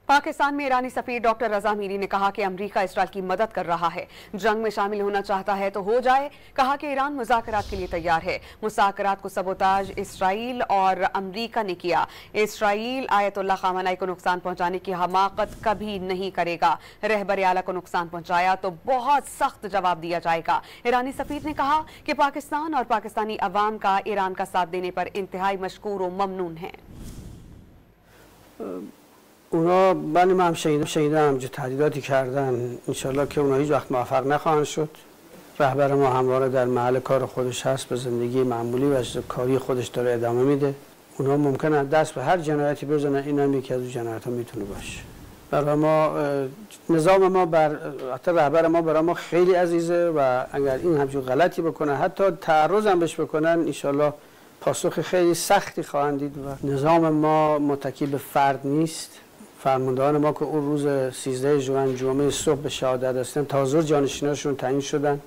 पाकिस्तान में ईरानी सफीर डॉक्टर रजा मीरी ने कहा कि अमरीका इसराइल की मदद कर रहा है, जंग में शामिल होना चाहता है तो हो जाए। कहा कि ईरान मुज़ाकरात के लिए तैयार है। मुज़ाकरात को सबोताज इसराइल और अमरीका ने किया। इसराइल आयतुल्लाह ख़ामेनी को नुकसान पहुंचाने की हमाकत कभी नहीं करेगा। रहबर आला को नुकसान पहुंचाया तो बहुत सख्त जवाब दिया जाएगा। ईरानी सफीर ने कहा कि पाकिस्तान और पाकिस्तानी अवाम का ईरान का साथ देने पर इंतहाई मशकूर व ममनून है। اونا بنی من هم شنیدم همچه تهدیداتی کردن. انشالله که اونا هیچ وقت موفق نخواهند شد. رهبر ما همواره در محل کار خودش هست، به زندگی معمولی و کاری خودش داره ادامه میده. اونا ممکنه دست به هر جنایتی بزنن، این هم یکی از اون جنایت ها میتونه باشه. برای ما نظام ما حتی رهبر ما برای ما خیلی عزیزه و اگر این همچون غلطی بکنن، حتی تعرض هم بهش بکنن، انشالله پاسخ خیلی سختی خواهند دید. و نظام ما متکی به فرد نیست. فرماندهان ما که اون روز 13 ژوئن جمعه صبح به شهادت رسیدن تا حضور جانشیناشون تعیین شدن.